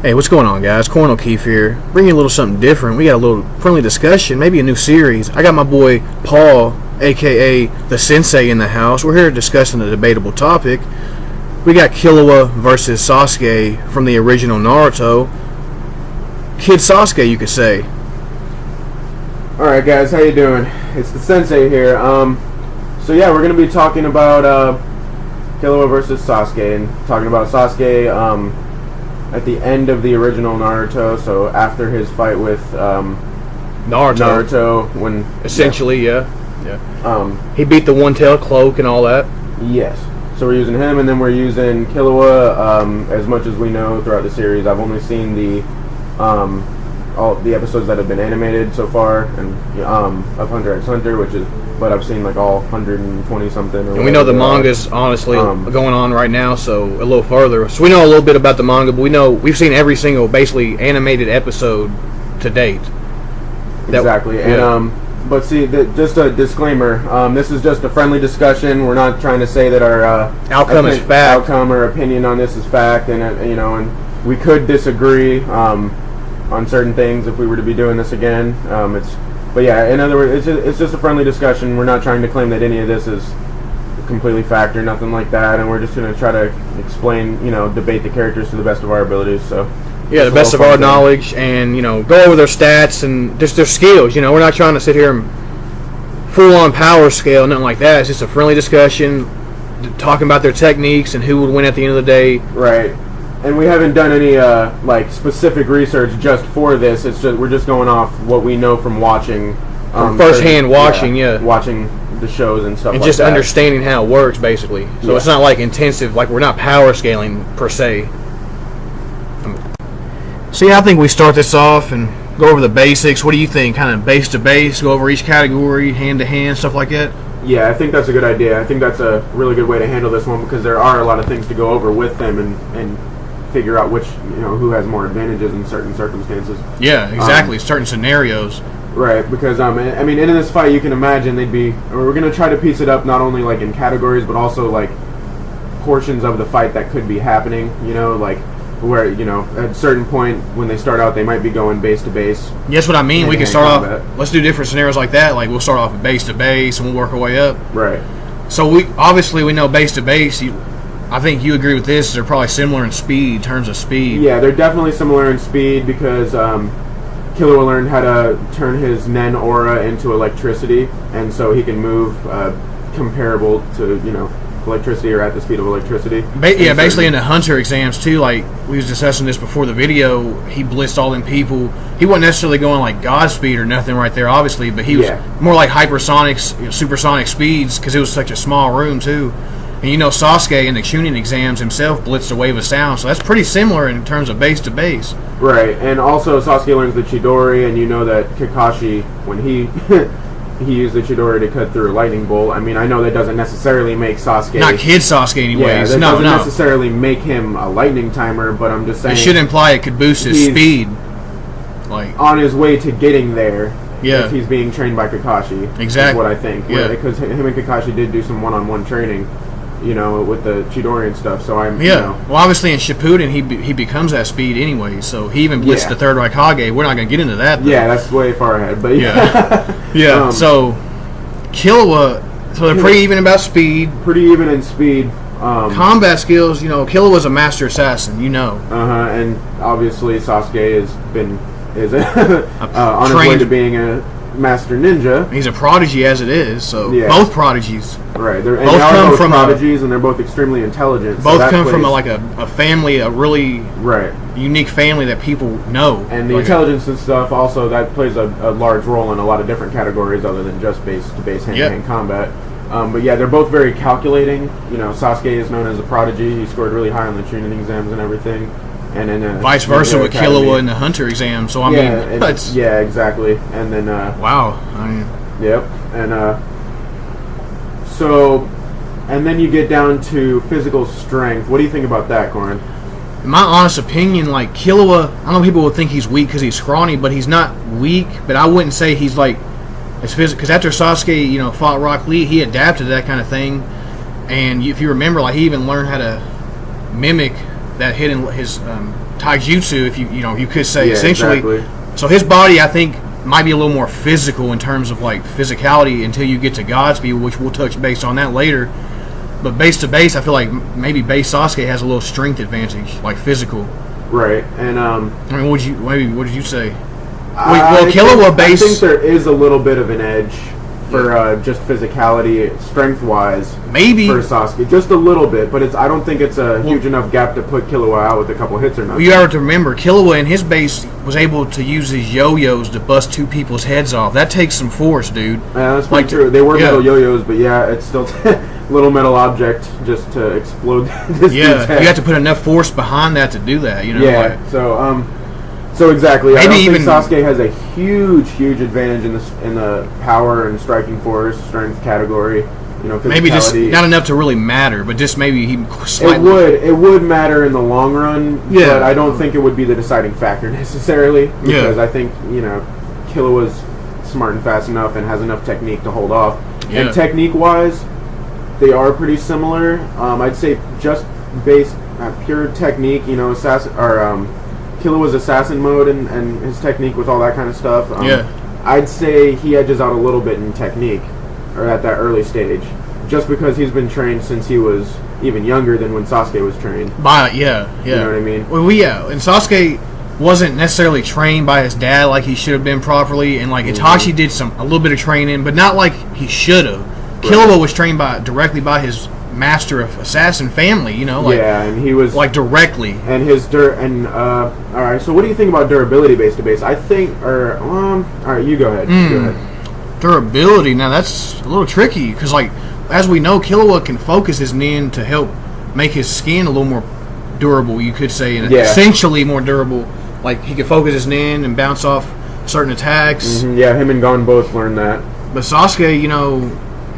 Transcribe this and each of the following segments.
Hey, what's going on, guys? Corn O'Keefe here. Bringing a little something different. We got a little friendly discussion, maybe a new series. I got my boy Paul, a.k.a. the Sensei, in the house. We're here discussing a debatable topic. We got Killua versus Sasuke from the original Naruto. Kid Sasuke, you could say. Alright, guys, how you doing? It's the Sensei here. So yeah, we're going to be talking about Killua versus Sasuke, and talking about Sasuke at the end of the original Naruto, so after his fight with Naruto when essentially, yeah. He beat the one-tailed cloak and all that. Yes. So we're using him, and then we're using Killua as much as we know throughout the series. I've only seen the all the episodes that have been animated so far, and of Hunter x Hunter, but I've seen like all 120 something. And we know the manga's honestly going on right now, so a little further. So we know a little bit about the manga, but we've seen every single basically animated episode to date. Exactly, and but see, just a disclaimer. This is just a friendly discussion. We're not trying to say that our outcome is fact. Outcome or opinion on this is fact, and and we could disagree on certain things if we were to be doing this again. But yeah, in other words, it's just a friendly discussion. We're not trying to claim that any of this is completely fact or nothing like that, and we're just going to try to explain, debate the characters to the best of our abilities. So yeah, the best of our knowledge, and go over their stats and just their skills. We're not trying to sit here and full on power scale, nothing like that. It's just a friendly discussion, talking about their techniques and who would win at the end of the day. Right. And we haven't done any specific research just for this. It's just we're just going off what we know from watching, from firsthand watching, watching the shows and stuff, and like just that. Understanding how it works, basically. So it's not like intensive, like we're not power scaling per se. So yeah, I think we start this off and go over the basics. What do you think? Kind of base to base, go over each category, hand to hand, stuff like that. Yeah, I think that's a good idea. I think that's a really good way to handle this one, because there are a lot of things to go over with them and figure out which who has more advantages in certain circumstances. Yeah, exactly. Certain scenarios. Right, because in this fight, you can imagine we're going to try to piece it up not only like in categories, but also like portions of the fight that could be happening. Like where at a certain point when they start out, they might be going base to base. Yes, what I mean. We can start off. Let's do different scenarios like that. Like we'll start off with base to base, and we'll work our way up. Right. So we know base to base. I think you agree with this. They're probably similar in speed, in terms of speed. Yeah, they're definitely similar in speed, because Killua learned how to turn his Nen aura into electricity, and so he can move comparable to electricity, or at the speed of electricity. Basically in the Hunter exams too. Like we was discussing this before the video, he blitzed all them people. He wasn't necessarily going like God speed or nothing right there, obviously, but he was more like hypersonics, supersonic speeds, because it was such a small room too. And Sasuke in the Chunin exams himself blitzed a wave of sound, so that's pretty similar in terms of base to base. Right, and also Sasuke learns the Chidori, and that Kakashi, when he used the Chidori to cut through a lightning bolt. I know that doesn't necessarily make Sasuke... Not Kid Sasuke anyways. Yeah, that doesn't necessarily make him a lightning timer, but I'm just saying... It should imply it could boost his speed. Like on his way to getting there. If he's being trained by Kakashi. Exactly. Is what I think. Yeah. Because him and Kakashi did do some one-on-one training, with the Chidori and stuff. So well, obviously in Shippuden he becomes that speed anyway. So he even blitzed the third Raikage. We're not going to get into that, though. Yeah, that's way far ahead. But so Killua. So they're pretty even about speed. Pretty even in speed. Combat skills. Killua's a master assassin. And obviously Sasuke is on his way to being a master ninja. He's a prodigy as it is, so both prodigies. Right, they are both prodigies, and they're both extremely intelligent. Both come from a family, a really unique family that people know. And the intelligence and stuff also, that plays a large role in a lot of different categories other than just base-to-base hand-to-hand combat. But yeah, they're both very calculating. Sasuke is known as a prodigy. He scored really high on the Chunin exams and everything. And then vice versa with Killua in the Hunter exam. So exactly. And then yep. And and then you get down to physical strength. What do you think about that, Corin? In my honest opinion, like Killua, I know people would think he's weak because he's scrawny, but he's not weak. But I wouldn't say he's like as physical, because after Sasuke, fought Rock Lee, he adapted to that kind of thing. And if you remember, like he even learned how to mimic that hidden his taijutsu, if you could say, Yeah, essentially. exactly. So his body, I think, might be a little more physical in terms of like physicality until you get to Godspeed, which we'll touch base on that later. But base to base, I feel like maybe base Sasuke has a little strength advantage, like physical. Right, and I mean, what did you say? I Killua base. I think there is a little bit of an edge for just physicality, strength-wise. Maybe for Sasuke, just a little bit, but I don't think it's a huge enough gap to put Killua out with a couple hits or nothing. You have to remember, Killua in his base was able to use his yo-yos to bust two people's heads off. That takes some force, dude. Yeah, that's pretty true. They were metal yo-yos, but yeah, it's still little metal object just to explode this dude's head. You have to put enough force behind that to do that. Yeah. So exactly. Maybe I don't even think Sasuke has a huge advantage in the power and striking force strength category. Maybe just not enough to really matter, but just maybe he slightly. It would matter in the long run, but I don't think it would be the deciding factor necessarily, because I think Killua's smart and fast enough and has enough technique to hold off. And technique-wise, they are pretty similar. I'd say just based pure technique, Killua's assassin mode and his technique with all that kind of stuff. I'd say he edges out a little bit in technique, or at that early stage, just because he's been trained since he was even younger than when Sasuke was trained. You know what I mean? Well, and Sasuke wasn't necessarily trained by his dad like he should have been properly, and like Itachi did a little bit of training, but not like he should have. Killua was trained directly by his master of assassin family, and he was like directly. And his all right. So what do you think about durability base to base? I think, all right, you go ahead. Go ahead. Durability. Now that's a little tricky because, like, as we know, Killua can focus his nin to help make his skin a little more durable. You could say, and essentially more durable. Like he could focus his nin and bounce off certain attacks. Yeah, him and Gon both learned that. But Sasuke,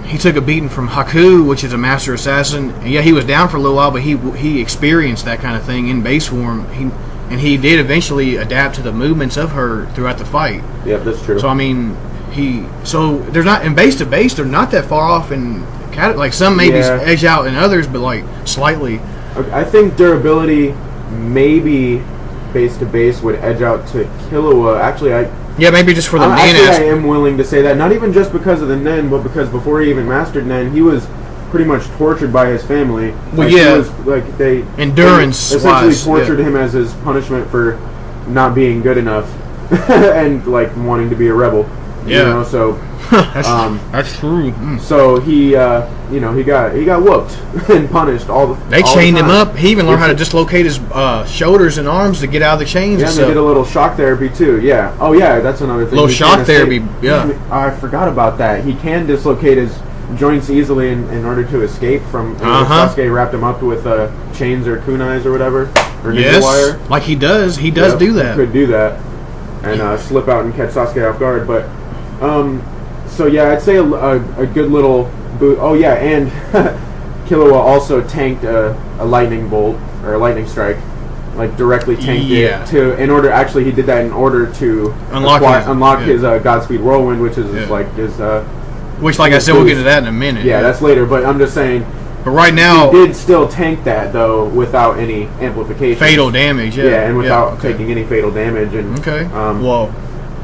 he took a beating from Haku, which is a master assassin. And he was down for a little while, but he experienced that kind of thing in base form. He did eventually adapt to the movements of her throughout the fight. Yeah, that's true. So I mean, there's not in base to base. They're not that far off in like some maybe edge out in others, but like slightly. I think durability maybe base to base would edge out to Killua. Actually, maybe just for the Nen aspect. I am willing to say that, not even just because of the Nen, but because before he even mastered Nen, he was pretty much tortured by his family. Well, they essentially tortured him as his punishment for not being good enough and like wanting to be a rebel. So that's true. So he got whooped and punished They chained him up. He even learned how to dislocate his shoulders and arms to get out of the chains. Yeah, and they did a little shock therapy too. Yeah. Oh yeah, that's another thing. Little shock therapy. Yeah. I forgot about that. He can dislocate his joints easily in order to escape from. Sasuke wrapped him up with chains or kunais or whatever, or ninja wire. Like he does. He does do that. He could do that and slip out and catch Sasuke off guard, but. So yeah, I'd say a good little boot. Oh yeah, and Killua also tanked a lightning bolt or a lightning strike, like directly tanked it in order. Actually, he did that in order to unlock his Godspeed Whirlwind, which is like his. Which, like I said, we'll get to that in a minute. Yeah, that's later. But I'm just saying. But right now, he did still tank that though without any amplification. Fatal damage. Yeah, and without taking any fatal damage. And well,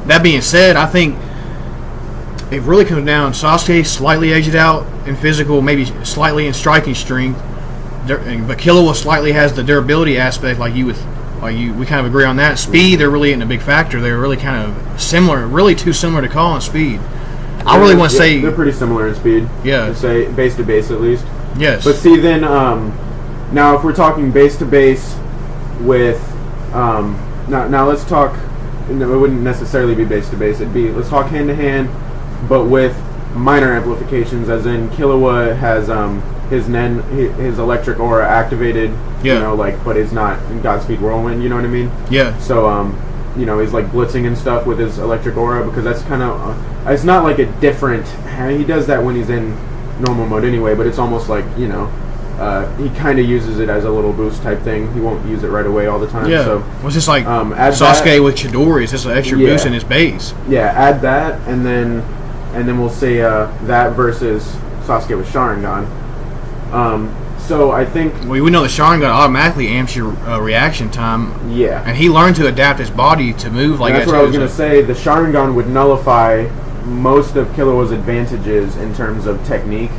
that being said, I think. It really comes down. Sasuke slightly edged out in physical, maybe slightly in striking strength, but Killua slightly has the durability aspect. We kind of agree on that. Speed, there really isn't a big factor. They're really kind of similar, really too similar to call on speed. I really want to say they're pretty similar in speed. Yeah, to say base to base at least. Yes. But see, then now if we're talking base to base with now let's talk. No, it wouldn't necessarily be base to base. Let's talk hand to hand. But with minor amplifications, as in Killua has his electric aura activated, but is not in Godspeed Whirlwind. You know what I mean? Yeah. So he's like blitzing and stuff with his electric aura because that's kind of it's not like a different. He does that when he's in normal mode anyway, but it's almost like he kind of uses it as a little boost type thing. He won't use it right away all the time. Yeah. So it's just like Sasuke with Chidori. It's just an extra boost in his base. Yeah. Add that, and then we'll say that versus Sasuke with Sharingan. So I think we know the Sharingan automatically amps your reaction time. Yeah, and he learned to adapt his body to move like that. That's what I was going to say. The Sharingan would nullify most of Killua's advantages in terms of technique.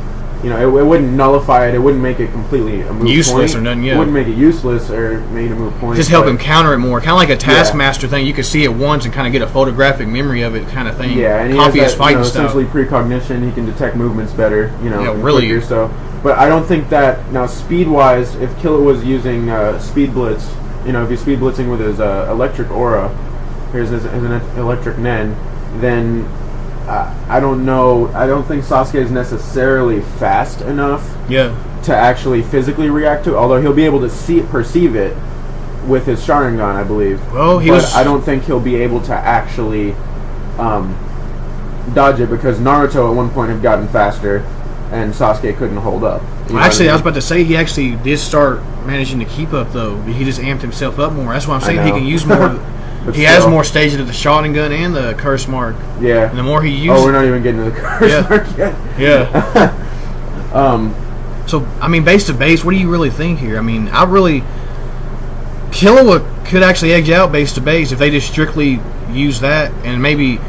You know, it wouldn't nullify it. It wouldn't make it completely a moot useless point. or nothing. Yeah, It wouldn't make it useless or made a moot point. Just help him counter it more, kind of like a Taskmaster thing. You could see it once and kind of get a photographic memory of it, kind of thing. Yeah, and he copy has his fighting style. essentially precognition. He can detect movements better. You know, really. Quicker, so, but I don't think that now speed-wise, if Killua was using speed blitz, you know, if he's speed blitzing with his electric aura, here's his an electric Nen, then. I don't know. I don't think Sasuke is necessarily fast enough to actually physically react to it, although he'll be able to perceive it with his Sharingan, I believe. Well, I don't think he'll be able to actually dodge it because Naruto at one point had gotten faster and Sasuke couldn't hold up. Well, actually, I was about to say he actually did start managing to keep up, though. He just amped himself up more. That's why I'm saying he can use more. He has more stages of the Sharingan and the Curse Mark. Yeah. And the more he uses... Oh, we're not even getting to the Curse Mark yet. Yeah. So, I mean, base to base, what do you really think here? I mean, Killua could actually edge out base to base if they just strictly use that and maybe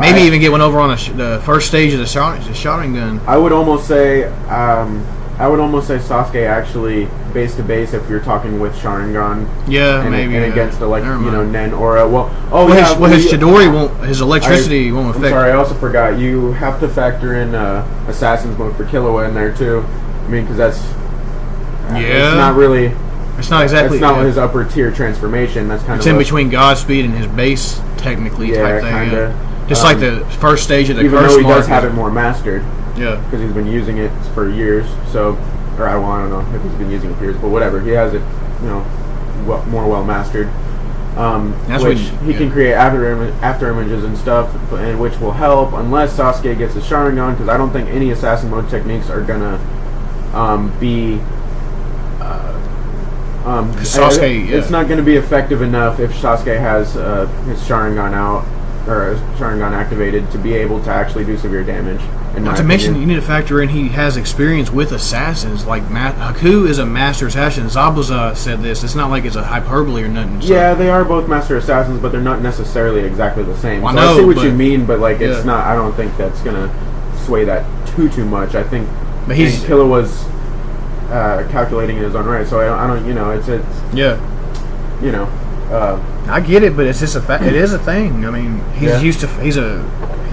even get one over on the first stage of the Sharingan. I would almost say Sasuke actually base to base if you're talking with Sharingan. Yeah, and maybe. And against Nen Aura. His Chidori won't. His electricity won't affect. I'm sorry, I also forgot. You have to factor in Assassin's Mode for Killua in there too. I mean, because that's it's not really. It's not exactly. It's not his upper tier transformation. That's kind of. It's in between Godspeed and his base, technically, type thing. Kinda. Just like the first stage of the Curse Mark. Even though he does have it more mastered. Yeah. Because he's been using it for years. So, or I don't know if he's been using it for years, but whatever. He has it, more well mastered. Which he can create after images and stuff, and which will help unless Sasuke gets a Sharingan. Because I don't think any assassin mode techniques are gonna be. Sasuke, it's not going to be effective enough if Sasuke has his Sharingan out or his Sharingan activated to be able to actually do severe damage. Not to mention, you need to factor in he has experience with assassins. Like Haku is a master assassin. Zabuza said this. It's not like it's a hyperbole or nothing. So. Yeah, they are both master assassins, but they're not necessarily exactly the same. Well, I see what you mean, but it's not. I don't think that's going to sway that too much. I think Killua was calculating in his own right. So I don't. I get it, but it's just it is a thing. I mean, he's used to he's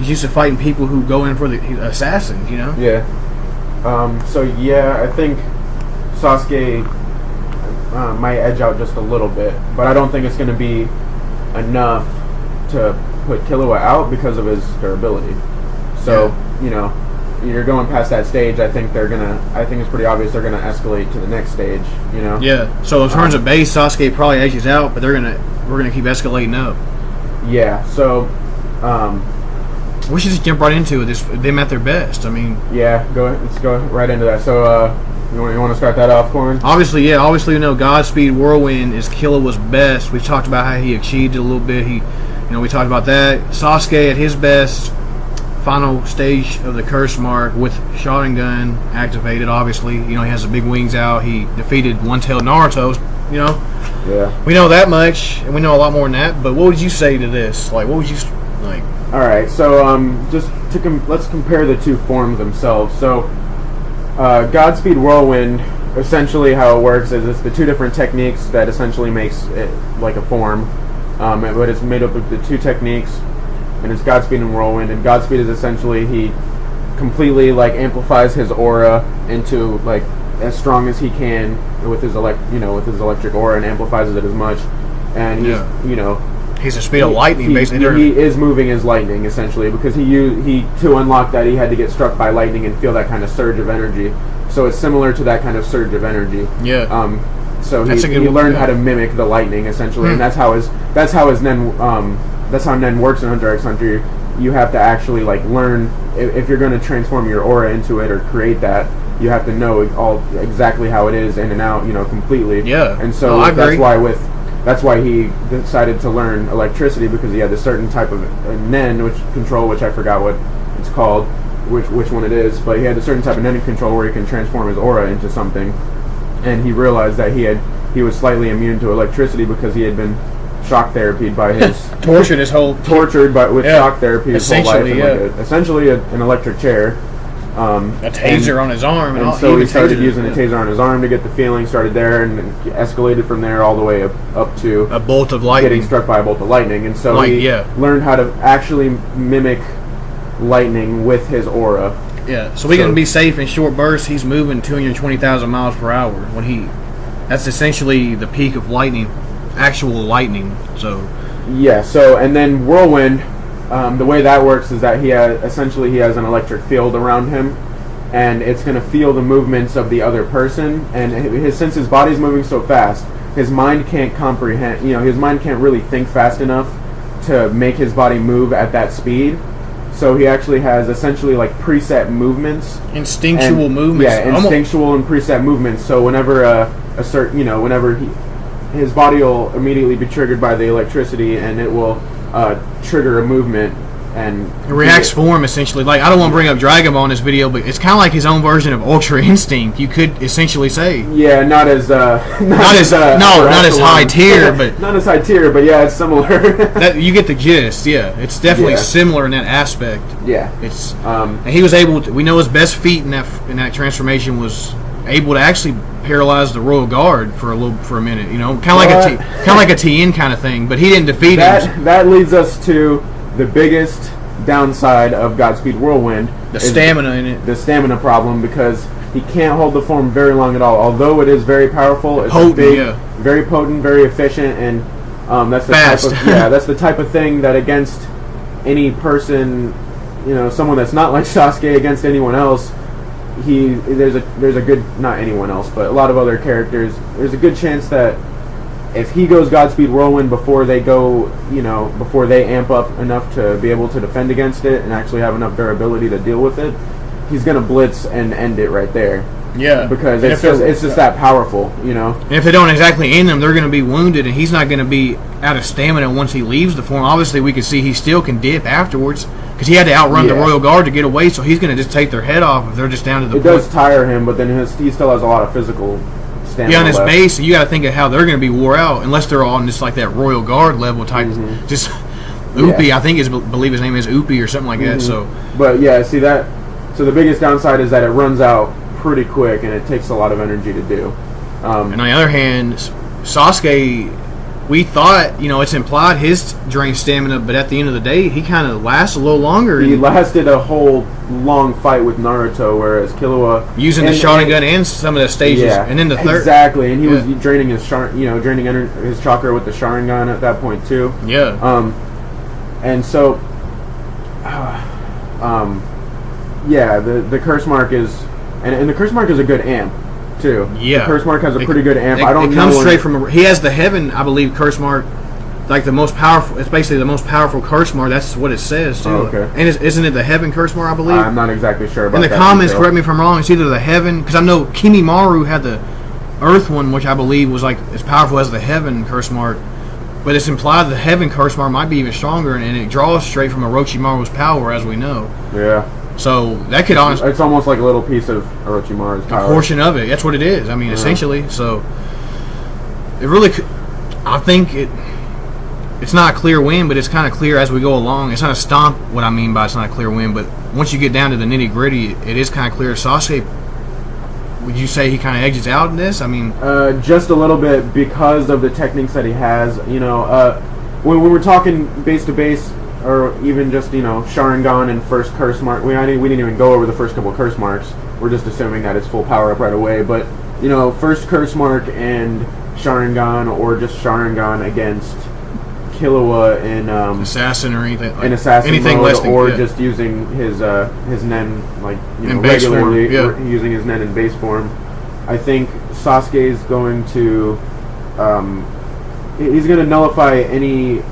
used to fighting people who go in for the assassins. Yeah. I think Sasuke might edge out just a little bit, but I don't think it's going to be enough to put Killua out because of his durability. So you're going past that stage. I think it's pretty obvious they're gonna escalate to the next stage. Yeah. So in terms of base, Sasuke probably edges out, but we're gonna keep escalating up. Yeah. So we should just jump right into it. Them at their best. I mean. Yeah. Let's go right into that. So you want to start that off, Corn? Obviously, we know Godspeed Whirlwind is Killua's best. We've talked about how he achieved it a little bit. We talked about that. Sasuke at his best. Final stage of the Curse Mark with Sharingan activated. Obviously, he has the big wings out. He defeated one-tailed Naruto. Yeah. We know that much, and we know a lot more than that. But what would you say to this? Like, what would you like? All right. So, let's compare the two forms themselves. So, Godspeed Whirlwind. Essentially, how it works is it's the two different techniques that essentially makes it like a form. But it's made up of the two techniques. And it's Godspeed and Whirlwind. And Godspeed is essentially he completely amplifies his aura into as strong as he can with his electric aura and amplifies it as much. And he's the speed of lightning basically. He is moving as lightning essentially because he to unlock that he had to get struck by lightning and feel that kind of surge of energy. So it's similar to that kind of surge of energy. Yeah. So he learned how to mimic the lightning essentially, and that's how his Nen. That's how Nen works in Hunter x Hunter. You have to actually learn if you're going to transform your aura into it or create that. You have to know exactly how it is in and out, completely. Yeah. And so that's why he decided to learn electricity because he had a certain type of Nen which I forgot what it's called, which one it is, but he had a certain type of Nen control where he can transform his aura into something. and he realized that he was slightly immune to electricity because he had been shock therapied by his tortured with shock therapy his whole life, and essentially an electric chair, a taser on his arm, and so he started using a taser on his arm to get the feeling. Started there and escalated from there all the way up to a bolt of lightning, getting struck by a bolt of lightning, and so he learned how to actually mimic lightning with his aura. Yeah, so we can be safe in short bursts. He's moving 220,000 miles per hour that's essentially the peak of lightning. Actual lightning. So and then whirlwind, the way that works is that he has an electric field around him, and it's going to feel the movements of the other person, and since his body's moving so fast, his mind can't comprehend, his mind can't really think fast enough to make his body move at that speed. So he actually has essentially like preset movements, instinctual movements, instinctual and preset movements. So whenever his body will immediately be triggered by the electricity, and it will trigger a movement, and it reacts for him essentially. Like, I don't want to bring up Dragon Ball in this video, but it's kind of like his own version of Ultra Instinct. You could essentially say, not as high tier, but not as high tier, but yeah, it's similar. That you get the gist. Yeah, it's definitely similar in that aspect. Yeah, it's and he was able to. We know his best feat in that transformation was able to actually paralyze the Royal Guard for a minute, kind of like a TN kind of thing. But he didn't defeat him. That leads us to the biggest downside of Godspeed Whirlwind: the stamina in it. The stamina problem, because he can't hold the form very long at all. Although it is very powerful, it's very potent, very efficient, and that's the fast. That's the type of thing that against any person, someone that's not like Sasuke, against anyone else. There's a good, not anyone else, but a lot of other characters, there's a good chance that if he goes Godspeed Whirlwind before they amp up enough to be able to defend against it and actually have enough durability to deal with it, he's gonna blitz and end it right there. Yeah, because it's just that powerful, And if they don't exactly end him, they're going to be wounded, and he's not going to be out of stamina once he leaves the form. Obviously, we can see he still can dip afterwards, because he had to outrun the Royal Guard to get away, so he's going to just take their head off if they're just down to the point. It does tire him, but then he still has a lot of physical stamina. Yeah, on his base, you got to think of how they're going to be wore out, unless they're on just like that Royal Guard level type. Mm-hmm. Just Upi, I believe his name is Upi or something like that. So, but yeah, see that. So the biggest downside is that it runs out pretty quick, and it takes a lot of energy to do. And on the other hand, Sasuke, we thought, it's implied his drained stamina, but at the end of the day, he kind of lasts a little longer. He lasted a whole long fight with Naruto, whereas Killua using the Sharingan and some of the stages, and then the third and he was draining his his chakra with the Sharingan at that point too. Yeah. And so, the curse mark is. And the curse mark is a good amp, too. Yeah. The curse mark has a pretty good amp. It comes straight from... He has the heaven, I believe, curse mark, like the most powerful... It's basically the most powerful curse mark. That's what it says, too. Oh, okay. And isn't it the heaven curse mark, I believe? I'm not exactly sure about that. In the comments, correct me if I'm wrong, it's either the heaven... Because I know Kimimaru had the earth one, which I believe was like as powerful as the heaven curse mark. But it's implied the heaven curse mark might be even stronger, and it draws straight from Orochimaru's power, as we know. Yeah. So that could honestly... It's almost like a little piece of Orochimaru's power. A portion of it. That's what it is. I mean, essentially. So it really could... I think it's not a clear win, but it's kind of clear as we go along. It's not a stomp, what I mean by it's not a clear win, but once you get down to the nitty-gritty, it is kind of clear. Sasuke, would you say he kind of edges out in this? I mean... just a little bit because of the techniques that he has. When we're talking base-to-base... or even just, Sharingan and first curse mark. We didn't even go over the first couple of curse marks. We're just assuming that it's full power up right away. But, first curse mark and Sharingan, or just Sharingan against Killua in... assassin or anything. In assassin anything mode, less than, or just using his Nen, regularly, using his Nen in base form. I think Sasuke is going to... he's going to nullify any...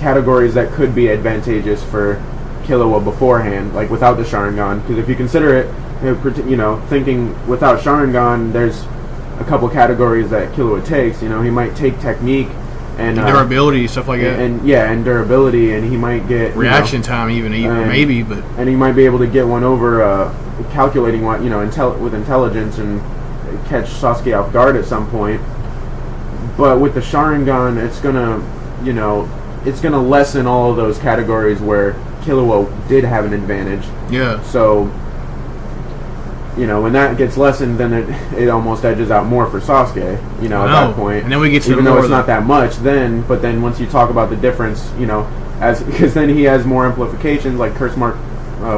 categories that could be advantageous for Killua beforehand, like without the Sharingan. Because if you consider it, thinking without Sharingan, there's a couple categories that Killua takes. He might take technique and durability, stuff like that. And durability, and he might get reaction time, even maybe, but and he might be able to get one over calculating what with intelligence, and catch Sasuke off guard at some point. But with the Sharingan, it's gonna, you know, it's gonna lessen all of those categories where Killua did have an advantage. Yeah. So, you know, when that gets lessened, then it almost edges out more for Sasuke. You know, at that point. And then we get to even though it's not that much, but then once you talk about the difference, you know, because then he has more amplifications like curse mark.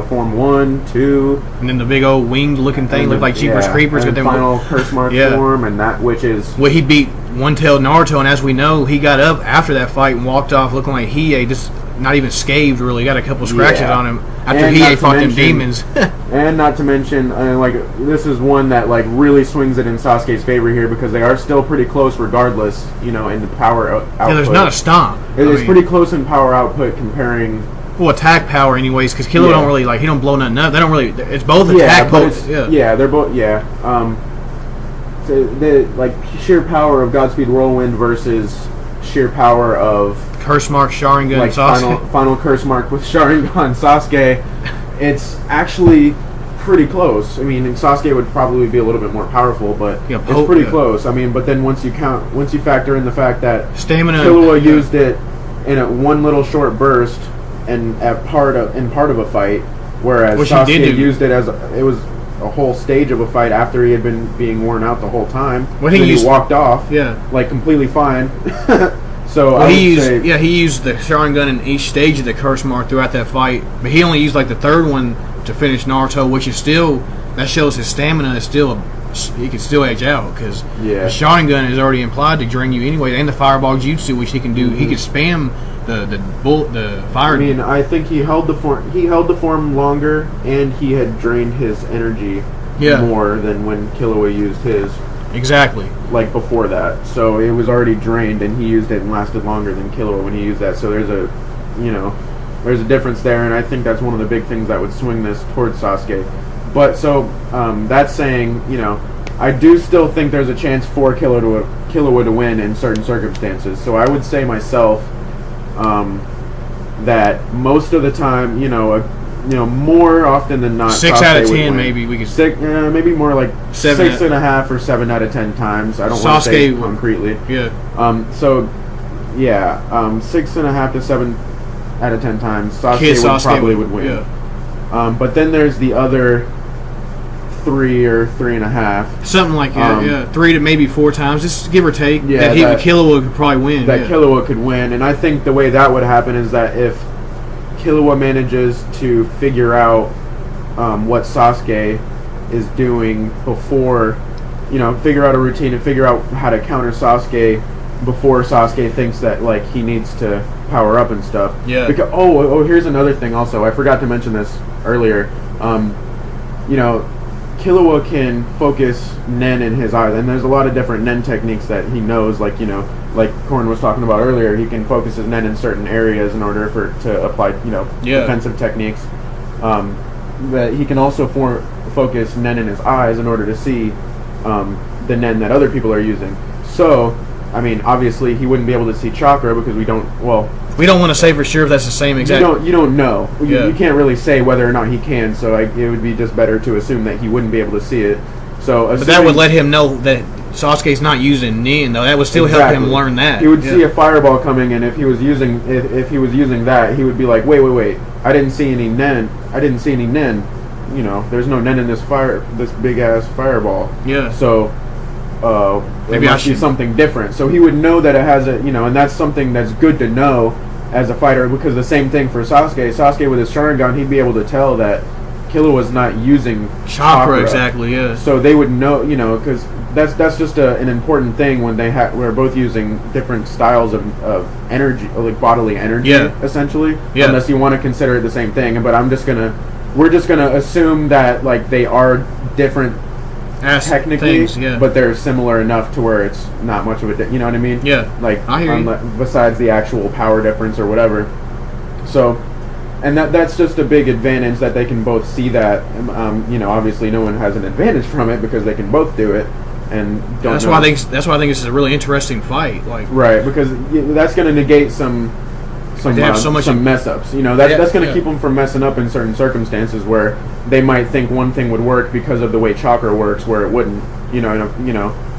Form 1, 2, and then the big old winged looking thing looked like Jeepers Creepers. And final curse mark form, and that which is well, he beat one-tailed Naruto, and as we know, he got up after that fight and walked off looking like Hiei, just not even scathed really. Got a couple scratches on him after Hiei fought them demons. And not to mention, like this is one that like really swings it in Sasuke's favor here because they are still pretty close regardless. You know, in the power output. Yeah, there's not a stomp. It's pretty close in power output comparing. Well, attack power, anyways, because Killua don't really he don't blow nothing up. They don't really. It's both attack. They're both. The like sheer power of Godspeed Whirlwind versus sheer power of Curse Mark Sharingan like Sasuke. Final Curse Mark with Sharingan Sasuke. It's actually pretty close. I mean, Sasuke would probably be a little bit more powerful, but it's pretty close. I mean, but then once you factor in the fact that stamina, Killua used it in a one little short burst. And in part of a fight, whereas Sasuke used it as it was a whole stage of a fight after he had been being worn out the whole time. He walked off, like completely fine. So he used the Sharingan in each stage of the curse mark throughout that fight, but he only used like the third one to finish Naruto, which is still that shows his stamina is still he can still edge out because the Sharingan is already implied to drain you anyway, and the Fireball Jutsu, which he can do, he can spam. The fire. I mean, I think he held the form. He held the form longer, and he had drained his energy more than when Killua used his. Exactly. Like before that, so it was already drained, and he used it and lasted longer than Killua when he used that. So there's a difference there, and I think that's one of the big things that would swing this towards Sasuke. But so that's saying, you know, I do still think there's a chance for Killua to win in certain circumstances. So I would say myself. That most of the time, more often than not, 6 out of 10, maybe we could maybe more like 6.5 or 7 out of 10 times. I don't want to say concretely. Yeah. 6.5 to 7 out of 10 times, Sasuke probably would win. Yeah. But then there's the other 3 or 3.5, something like that. 3 to maybe 4 times, just give or take. That Killua could probably win. Killua could win, and I think the way that would happen is that if Killua manages to figure out what Sasuke is doing before, figure out a routine and figure out how to counter Sasuke before Sasuke thinks that like he needs to power up and stuff. Yeah. Because, here's another thing. Also, I forgot to mention this earlier. Killua can focus Nen in his eyes, and there's a lot of different Nen techniques that he knows, like Korn was talking about earlier. He can focus his Nen in certain areas in order to apply, defensive techniques. But he can also focus Nen in his eyes in order to see the Nen that other people are using. So, I mean, obviously he wouldn't be able to see chakra because we don't want to say for sure if that's the same exact. You don't know. You can't really say whether or not he can. So it would be just better to assume that he wouldn't be able to see it. So, but that would let him know that Sasuke's not using Nen, though. That would still help him learn that. He would see a fireball coming, and if he was using that, he would be like, wait, I didn't see any Nen. There's no Nen in this big ass fireball. Yeah. So. Maybe I should see something different. So he would know that it has and that's something that's good to know as a fighter, because the same thing for Sasuke. Sasuke with his Sharingan, he'd be able to tell that Killua was not using chakra. Exactly, yeah. So they would know, because that's just an important thing when we're both using different styles of energy, like bodily energy, essentially. Yeah. Unless you want to consider it the same thing. But we're just gonna assume that like they are different. Technically, but they're similar enough to where it's not much of a you know what I mean? Yeah. Like, I hear you. Besides the actual power difference or whatever. So, and that's just a big advantage that they can both see that. Obviously no one has an advantage from it because they can both do it, and that's why I think this is a really interesting fight. Like, right, because that's going to negate some some they have so much some mess ups. You know, that's going to keep them from messing up in certain circumstances where they might think one thing would work because of the way chakra works, where it wouldn't.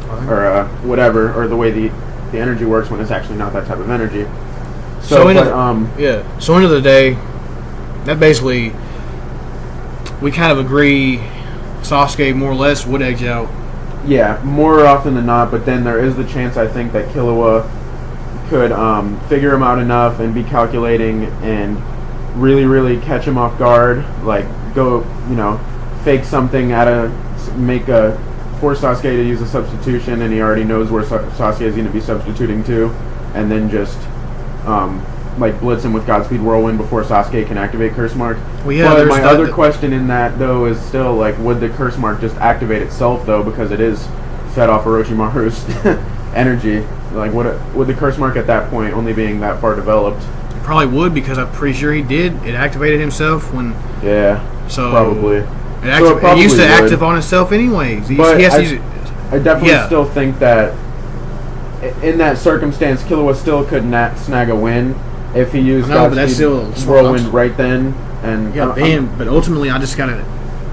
Or whatever, or the way the energy works when it's actually not that type of energy. So end of the day, that basically we kind of agree. Sasuke more or less would edge out. Yeah, more often than not. But then there is the chance, I think, that Killua could figure him out enough and be calculating and really, really catch him off guard. Like go, fake something force Sasuke to use a substitution, and he already knows where Sasuke is going to be substituting to, and then just blitz him with Godspeed Whirlwind before Sasuke can activate Curse Mark. Well, yeah, but my other question in that, though, is still, would the Curse Mark just activate itself, though, because it is fed off Orochimaru's energy? Would the Curse Mark at that point, only being that far developed? It probably would, because I'm pretty sure he did. It activated himself when... Yeah, so probably. It used to active on itself anyways. I definitely still think that in that circumstance, Killua still could snag a win if he used Whirlwind right then. And but ultimately,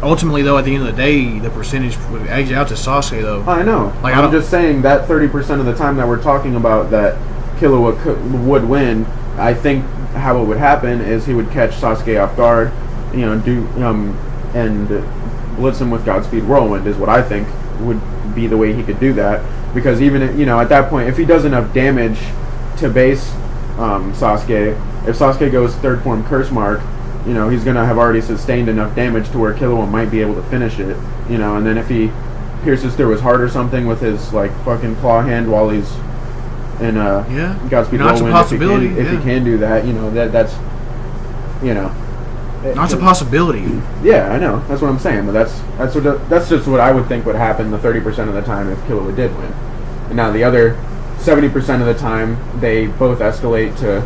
Ultimately, though, at the end of the day, the percentage would edge out to Sasuke, though. I know. I'm just saying that 30% of the time that we're talking about that Killua would win, I think how it would happen is he would catch Sasuke off guard, and blitz him with Godspeed Whirlwind is what I think would be the way he could do that. Because even at that point, if he does enough damage to base Sasuke, if Sasuke goes third form Curse Mark, he's gonna have already sustained enough damage to where Killua might be able to finish it. And then if he pierces through his heart or something with his fucking claw hand while he's in Godspeed Whirlwind, if he can do that, that's That's a possibility. Yeah, I know. That's what I'm saying. But that's just what I would think would happen the 30% of the time if Killua did win. And now the other 70% of the time, they both escalate to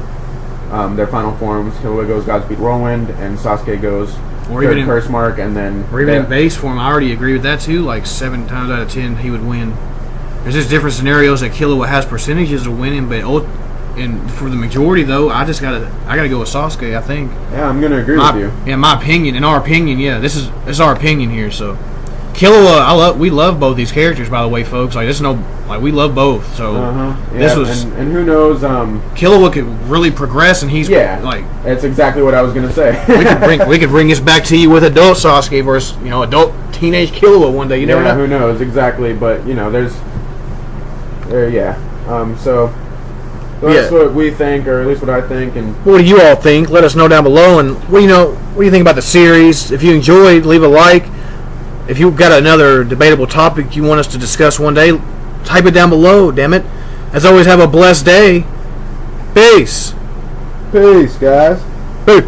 their final forms. Killua goes Godspeed Whirlwind, and Sasuke goes Curse Mark, and then... Or even in base form, I already agree with that too. 7 times out of 10, he would win. There's just different scenarios that Killua has percentages of winning, but... And for the majority, though, I gotta go with Sasuke. I think. Yeah, I'm gonna agree with you. Yeah, my opinion. In our opinion, this is our opinion here. So, Killua, we love both these characters. By the way, folks, we love both. So and who knows? Killua could really progress, and he's that's exactly what I was gonna say. we could bring this back to you with adult Sasuke versus adult teenage Killua one day. You never know. Who knows exactly? But so. That's what we think, or at least what I think. And what do you all think? Let us know down below. And what do you think about the series? If you enjoyed, leave a like. If you've got another debatable topic you want us to discuss one day, type it down below. Damn it! As always, have a blessed day. Peace. Peace, guys. Peace.